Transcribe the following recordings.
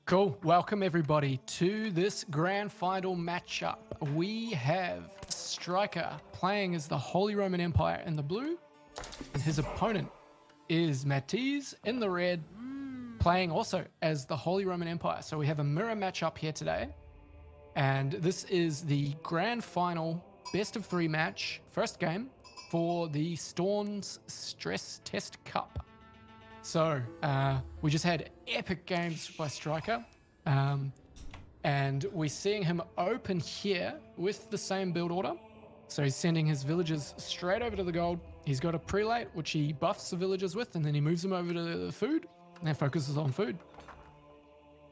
Cool. Welcome everybody to this grand final matchup. We have StriKeR playing as the Holy Roman Empire in the blue, and his opponent is Matiz in the red, playing also as the Holy Roman Empire. So we have a mirror matchup here today, and this is the grand final best of 3 match, first game for the Storrn's Stress Test Cup. So we just had epic games by StriKeR, and we're seeing him open here with the same build order. So he's sending his villagers straight over to the gold. He's got a prelate, which he buffs the villagers with, and then he moves them over to the food and focuses on food.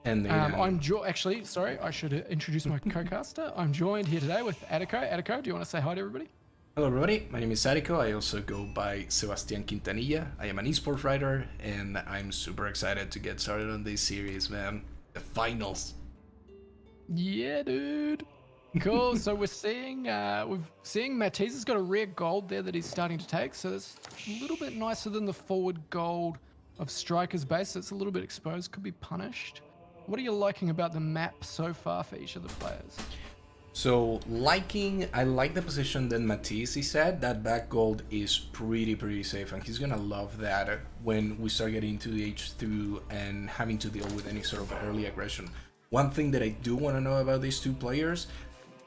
And actually, sorry, I should introduce my co-caster. I'm joined here today with Attico. Attico, do you want to say hi to everybody? Hello everybody, my name is Attico. I also go by Sebastian Quintanilla. I am an esports writer, and I'm super excited to get started on this series, man. The finals. Yeah, dude. Cool. So we're seeing Matiz has got a rare gold there that he's starting to take. So it's a little bit nicer than the forward gold of StriKeR's base. It's a little bit exposed, could be punished. What are you liking about the map so far for each of the players? So I like the position that Matiz is at. That back gold is pretty safe, and he's gonna love that when we start getting to the H2 and having to deal with any sort of early aggression. One thing that I do want to know about these two players,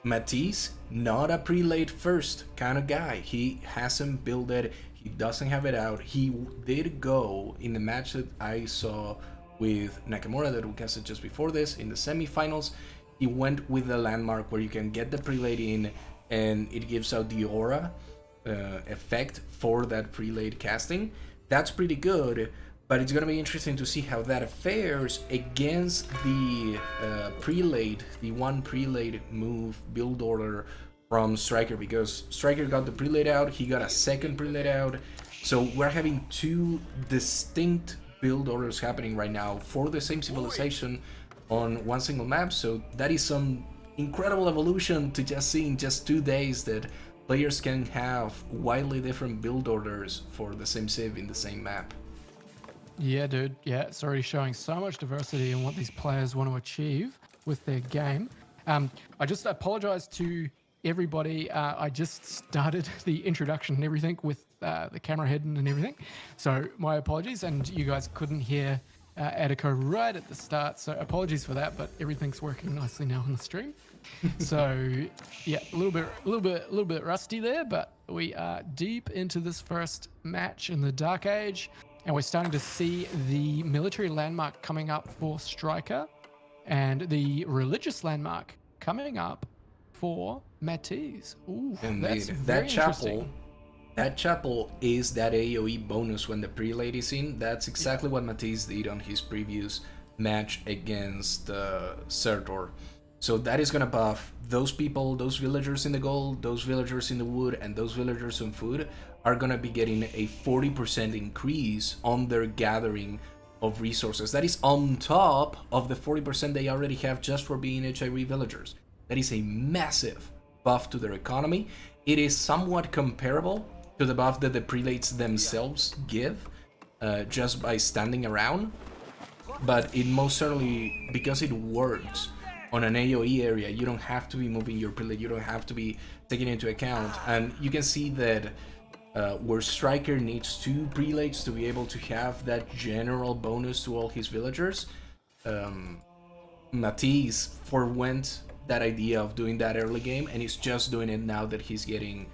Matiz, not a prelate first kind of guy. He hasn't built it, he doesn't have it out. He did go in the match that I saw with Nakamura that we casted just before this in the semifinals. He went with the landmark where you can get the prelate in, and it gives out the aura effect for that prelate casting. That's pretty good, but it's gonna be interesting to see how that fares against the prelate, the one prelate move build order from StriKeR, because StriKeR got the prelate out, he got a second prelate out, so we're having two distinct build orders happening right now for the same civilization on one single map. So that is some incredible evolution to just see in just 2 days, that players can have widely different build orders for the same civ in the same map. Yeah, dude. Yeah, it's already showing so much diversity in what these players want to achieve with their game. I just apologize to everybody. I just started the introduction and everything with the camera hidden and everything. So my apologies, and you guys couldn't hear Attico right at the start, so apologies for that, but everything's working nicely now on the stream. So yeah, a little bit rusty there, but we are deep into this first match in the Dark Age, and we're starting to see the military landmark coming up for StriKeR and the religious landmark coming up for Matiz. Ooh, that's very interesting. That chapel is that AoE bonus when the prelate is in. That's exactly what Matiz did on his previous match against Storrn. So that is gonna buff those people, those villagers in the gold, those villagers in the wood, and those villagers on food are gonna be getting a 40% increase on their gathering of resources. That is on top of the 40% they already have just for being HIV villagers. That is a massive buff to their economy. It is somewhat comparable to the buff that the prelates themselves give just by standing around, but it most certainly, because it works on an AoE area, you don't have to be moving your prelate, you don't have to be taking into account, and you can see that where StriKeR needs 2 prelates to be able to have that general bonus to all his villagers, Matiz forwent that idea of doing that early game, and he's just doing it now that he's getting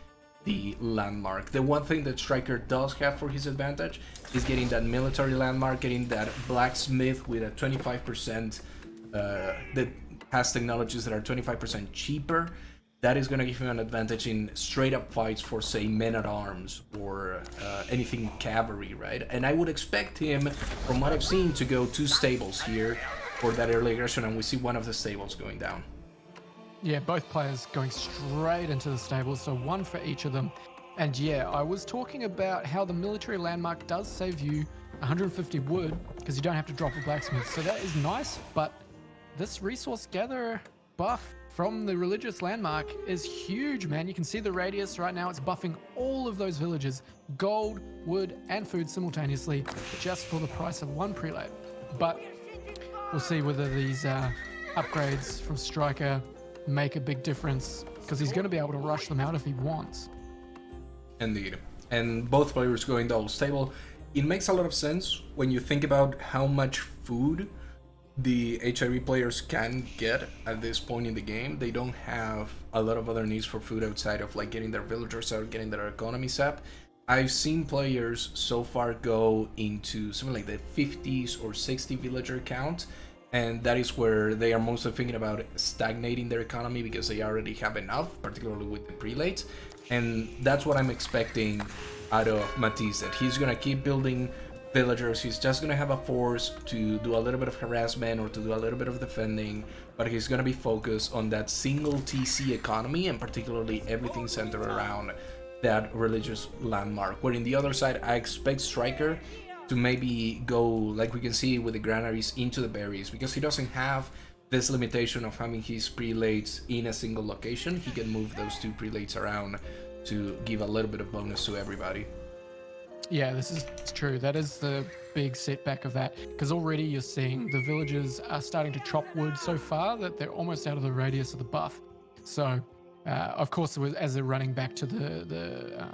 the landmark. The one thing that StriKeR does have for his advantage is getting that military landmark, getting that blacksmith with a 25% that has technologies that are 25% cheaper. That is going to give him an advantage in straight up fights for, say, men-at-arms or anything cavalry, right? And I would expect him, from what I've seen, to go 2 stables here for that early aggression, and we see one of the stables going down. Yeah, both players going straight into the stables, so 1 for each of them. And yeah, I was talking about how the military landmark does save you 150 wood because you don't have to drop a blacksmith. So that is nice, but this resource gatherer buff from the religious landmark is huge, man. You can see the radius right now. It's buffing all of those villages, gold, wood, and food simultaneously, just for the price of 1 prelate. But we'll see whether these upgrades from StriKeR make a big difference, because he's going to be able to rush them out if he wants. Indeed. And both players going double stable. It makes a lot of sense when you think about how much food the HIV players can get at this point in the game. They don't have a lot of other needs for food outside of like getting their villagers out, getting their economies up. I've seen players so far go into something like the 50s or 60 villager count, and that is where they are mostly thinking about stagnating their economy because they already have enough, particularly with the prelates. And that's what I'm expecting out of Matiz, that he's gonna keep building villagers. He's just gonna have a force to do a little bit of harassment or to do a little bit of defending, but he's gonna be focused on that single TC economy, and particularly everything centered around that religious landmark. Where in the other side, I expect StriKeR to maybe go, like we can see with the granaries, into the berries, because he doesn't have this limitation of having his prelates in a single location. He can move those two prelates around to give a little bit of bonus to everybody. Yeah, this is true. That is the big setback of that, because already you're seeing the villagers are starting to chop wood so far that they're almost out of the radius of the buff. So, of course, as they're running back to the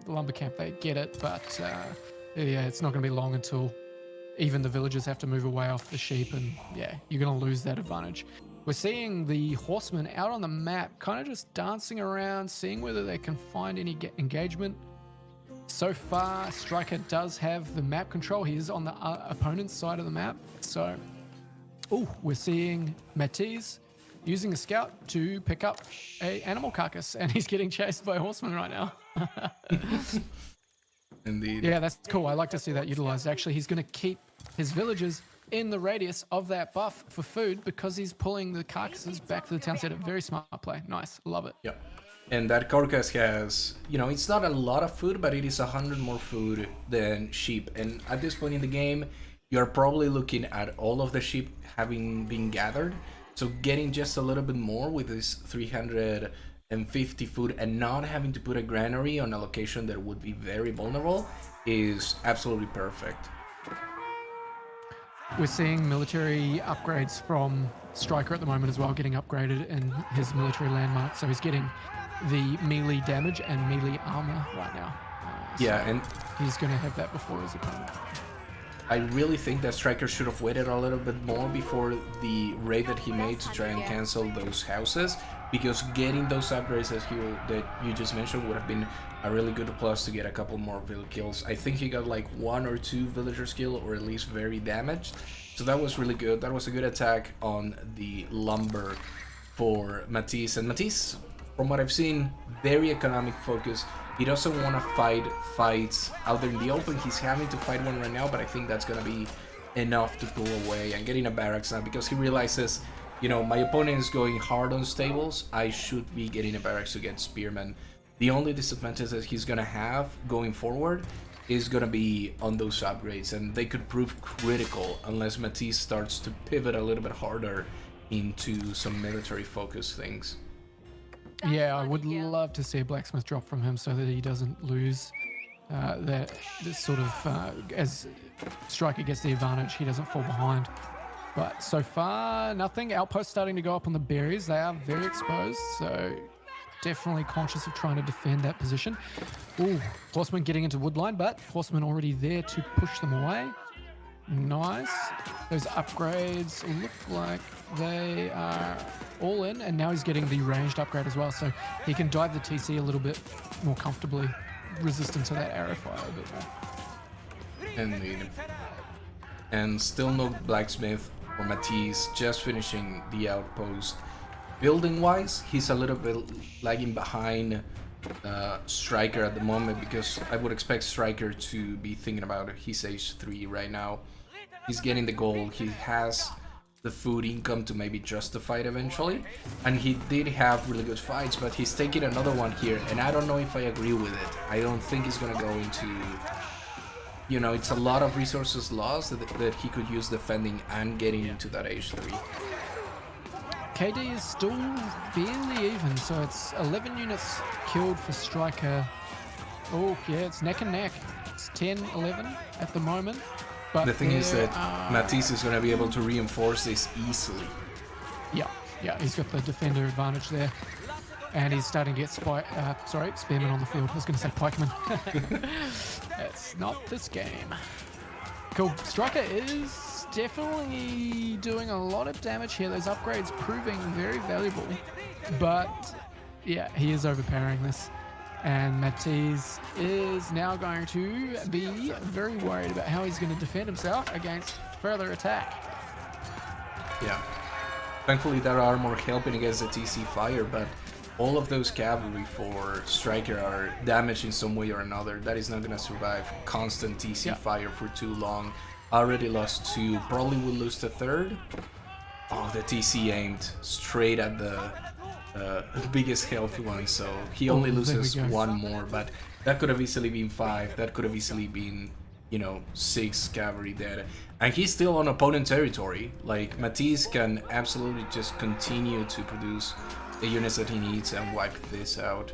lumber camp, they get it, but yeah, it's not going to be long until even the villagers have to move away off the sheep, and yeah, you're going to lose that advantage. We're seeing the horsemen out on the map, kind of just dancing around, seeing whether they can find any engagement. So far, StriKeR does have the map control. He is on the opponent's side of the map. So, we're seeing Matiz using a scout to pick up a animal carcass, and he's getting chased by horsemen right now. Indeed. Yeah, that's cool. I like to see that utilized. Actually, he's going to keep his villagers in the radius of that buff for food because he's pulling the carcasses back to the town center. Very smart play. Nice. Love it. Yeah. And that carcass has, it's not a lot of food, but it is 100 more food than sheep. And at this point in the game, you're probably looking at all of the sheep having been gathered. So getting just a little bit more with this 350 food and not having to put a granary on a location that would be very vulnerable is absolutely perfect. We're seeing military upgrades from StriKeR at the moment as well, getting upgraded in his military landmark. So he's getting the melee damage and melee armor right now. Yeah, and he's going to have that before his opponent. I really think that StriKeR should have waited a little bit more before the raid that he made to try and cancel those houses, because getting those upgrades that you just mentioned would have been a really good plus to get a couple more villager kills. I think he got like 1 or 2 villagers kill, or at least very damaged. So that was really good. That was a good attack on the lumber for Matiz. And Matiz, from what I've seen, very economic focus. He doesn't want to fight fights out there in the open. He's having to fight one right now, but I think that's going to be enough to pull away and getting a barracks now, because he realizes, my opponent is going hard on stables. I should be getting a barracks against spearmen. The only disadvantage that he's going to have going forward is going to be on those upgrades, and they could prove critical unless Matiz starts to pivot a little bit harder into some military focus things. Yeah, I would love to see a blacksmith drop from him so that he doesn't lose this sort of, as StriKeR gets the advantage, he doesn't fall behind. But so far, nothing. Outposts starting to go up on the berries. They are very exposed, so definitely conscious of trying to defend that position. Ooh, horsemen getting into woodline, but horsemen already there to push them away. Nice. Those upgrades look like they are all in, and now he's getting the ranged upgrade as well, so he can dive the TC a little bit more comfortably, resistant to that arrow fire a bit more. Indeed. And still no blacksmith for Matiz, just finishing the outpost. Building wise, he's a little bit lagging behind StriKeR at the moment, because I would expect StriKeR to be thinking about his age 3 right now. He's getting the gold, he has the food income to maybe justify it eventually, and he did have really good fights, but he's taking another one here, and I don't know if I agree with it. I don't think he's gonna go into, it's a lot of resources lost that he could use defending and getting into that age 3. KD is still fairly even, so it's 11 units killed for StriKeR. Oh yeah, it's neck and neck. It's 10-11 at the moment. But The thing is that are- Matiz is going to be able to reinforce this easily. Yeah, he's got the defender advantage there. And he's starting to get spearmen on the field. I was going to say pikemen. It's not this game. Cool. StriKeR is definitely doing a lot of damage here. Those upgrades proving very valuable. But yeah, he is overpowering this. And Matiz is now going to be very worried about how he's going to defend himself against further attack. Yeah. Thankfully, that armor helping against the TC fire, but all of those cavalry for StriKeR are damaged in some way or another. That is not going to survive constant TC fire for too long. Already lost 2, probably will lose the 3rd. Oh, the TC aimed straight at the biggest healthy one, so he only loses 1 more, but that could have easily been 5, that could have easily been, 6 cavalry dead. And he's still on opponent territory. Like, Matiz can absolutely just continue to produce the units that he needs and wipe this out.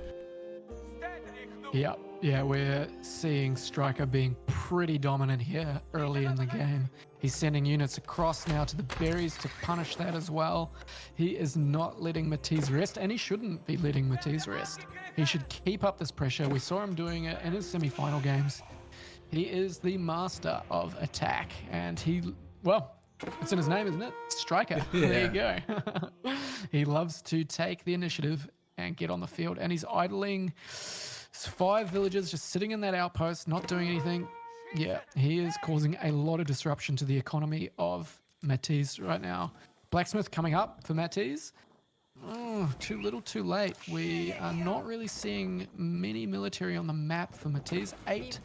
Yeah, we're seeing StriKeR being pretty dominant here early in the game. He's sending units across now to the berries to punish that as well. He is not letting Matiz rest, and he shouldn't be letting Matiz rest. He should keep up this pressure. We saw him doing it in his semi-final games. He is the master of attack, and it's in his name, isn't it? StriKeR. Yeah. There you go. He loves to take the initiative and get on the field, and he's idling 5 villagers just sitting in that outpost, not doing anything. Yeah, he is causing a lot of disruption to the economy of Matiz right now. Blacksmith coming up for Matiz. Oh, too little, too late. We are not really seeing many military on the map for Matiz. 8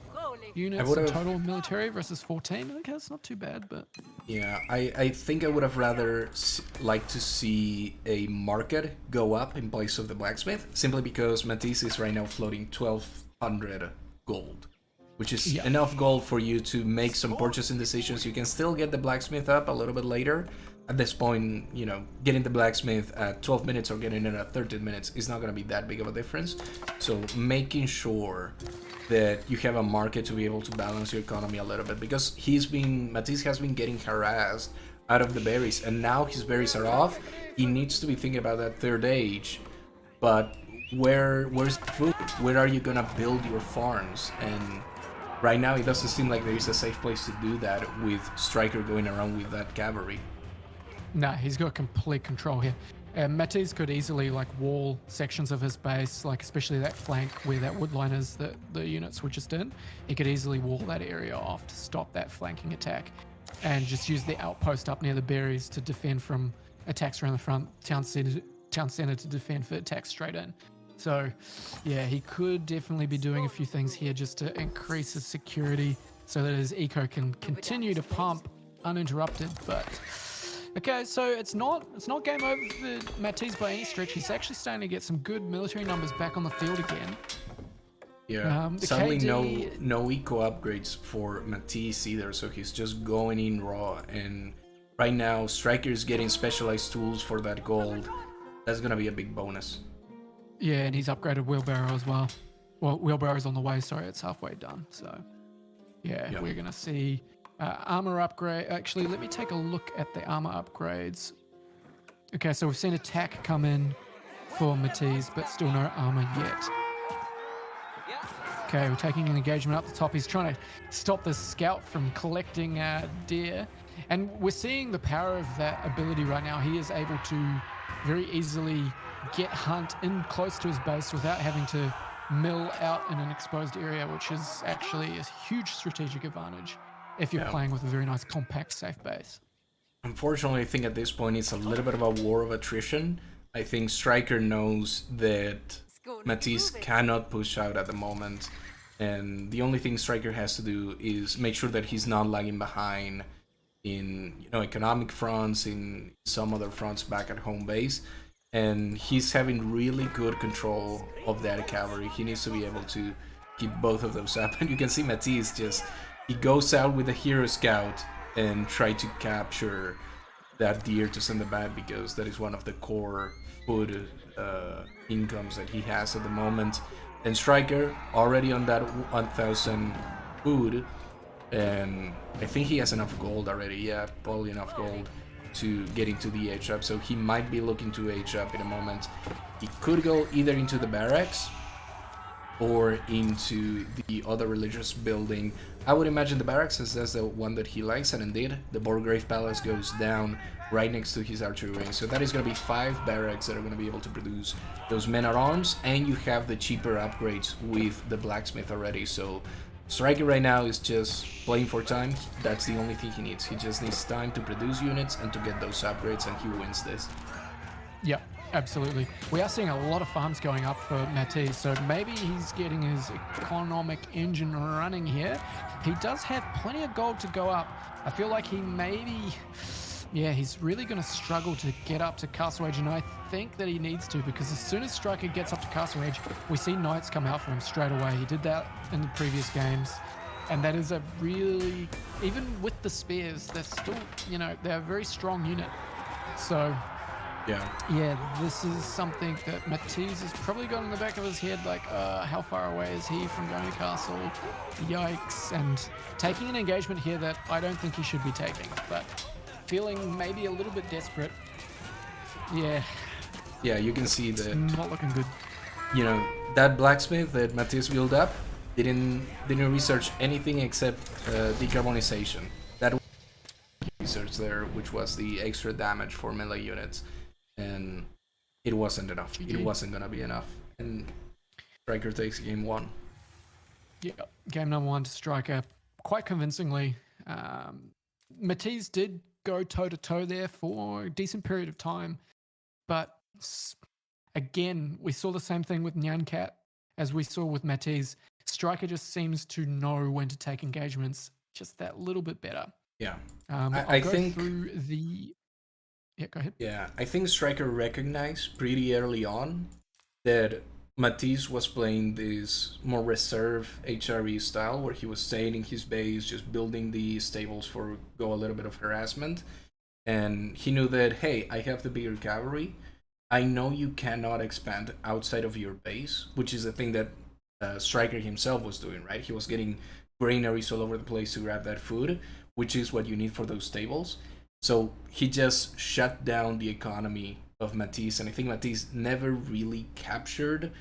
units in total military versus 14. I think that's not too bad, but... Yeah, I think I would have rather liked to see a market go up in place of the blacksmith, simply because Matiz is right now floating 1,200 gold, which is enough gold for you to make some purchasing decisions. You can still get the blacksmith up a little bit later. At this point, getting the blacksmith at 12 minutes or getting it at 13 minutes is not going to be that big of a difference. So making sure that you have a market to be able to balance your economy a little bit, because Matiz has been getting harassed out of the berries, and now his berries are off. He needs to be thinking about that 3rd age, but where's the food? Where are you gonna build your farms? And right now it doesn't seem like there is a safe place to do that with StriKeR going around with that cavalry. Nah, he's got complete control here. Matiz could easily wall sections of his base, especially that flank where that woodline is that the units were just in. He could easily wall that area off to stop that flanking attack, and just use the outpost up near the berries to defend from attacks around the front, town center to defend for attacks straight in. So yeah, he could definitely be doing a few things here just to increase his security so that his eco can continue to pump uninterrupted. But okay, so it's not game over for Matiz by any stretch. He's actually starting to get some good military numbers back on the field again. Yeah, sadly no eco upgrades for Matiz either, so he's just going in raw. And right now, StriKeR is getting specialized tools for that gold. That's gonna be a big bonus. Yeah, and he's upgraded wheelbarrow as well. Well, wheelbarrow's on the way. Sorry, it's halfway done. So yeah. We're gonna see. Armor upgrade. Actually, let me take a look at the armor upgrades. Okay, so we've seen attack come in for Matiz, but still no armor yet. Okay, we're taking an engagement up the top. He's trying to stop the scout from collecting deer. And we're seeing the power of that ability right now. He is able to very easily get hunt in close to his base without having to mill out in an exposed area, which is actually a huge strategic advantage if you're playing with a very nice, compact, safe base. Unfortunately, I think at this point it's a little bit of a war of attrition. I think StriKeR knows that Matiz cannot push out at the moment, and the only thing StriKeR has to do is make sure that he's not lagging behind in economic fronts, in some other fronts back at home base, and he's having really good control of that cavalry. He needs to be able to keep both of those up, and you can see Matiz he goes out with a hero scout and try to capture that deer to send it back, because that is one of the core food incomes that he has at the moment. And StriKeR already on that 1,000 food, And I think he has enough gold already. Yeah, probably enough gold to get into the age up. So he might be looking to age up in a moment. He could go either into the barracks or into the other religious building. I would imagine the barracks, as that's the one that he likes, and indeed the Borgrave Palace goes down right next to his archery ring. So that is going to be 5 barracks that are going to be able to produce those men-at-arms, and you have the cheaper upgrades with the blacksmith already. So StriKeR right now is just playing for time. That's the only thing he needs. He just needs time to produce units and to get those upgrades, and he wins this. Yeah, absolutely. We are seeing a lot of farms going up for Matiz, so maybe he's getting his economic engine running here. He does have plenty of gold to go up. I feel like he maybe... Yeah, he's really going to struggle to get up to Castle Age, and I think that he needs to, because as soon as StriKeR gets up to Castle Age, we see Knights come out for him straight away. He did that in the previous games, and that is a really... Even with the spears, they're still, you know, they're a very strong unit. So... Yeah, this is something that Matiz has probably got in the back of his head, like, how far away is he from going to castle? Yikes. And taking an engagement here that I don't think he should be taking, but feeling maybe a little bit desperate. Yeah. Yeah, you can see that... Not looking good. You know, that blacksmith that Matiz built up didn't research anything except decarbonization. That was research there, which was the extra damage for melee units. And it wasn't enough. It wasn't gonna be enough. And StriKeR takes game 1. Yeah, game number 1 to StriKeR quite convincingly. Matiz did go toe-to-toe there for a decent period of time. But again, we saw the same thing with Nyancat as we saw with Matiz. StriKeR just seems to know when to take engagements just that little bit better. Yeah. I think through the... Yeah, go ahead. Yeah, I think StriKeR recognized pretty early on that Matiz was playing this more reserved HRE style, where he was staying in his base, just building the stables for go a little bit of harassment. And he knew that, hey, I have the bigger cavalry. I know you cannot expand outside of your base, which is the thing that StriKeR himself was doing, right? He was getting granaries all over the place to grab that food, which is what you need for those stables. So he just shut down the economy of Matiz, and I think Matiz never really captured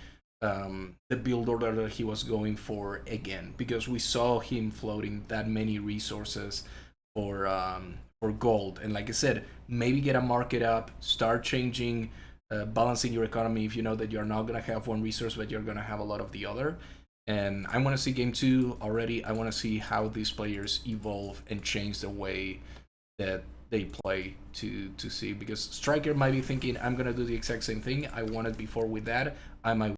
the build order that he was going for again, because we saw him floating that many resources for gold. And like I said, maybe get a market up, start changing, balancing your economy if you know that you're not going to have one resource, but you're going to have a lot of the other. And I want to see game 2 already. I want to see how these players evolve and change the way that they play to see, because StriKeR might be thinking, I'm gonna do the exact same thing I wanted before with that. I might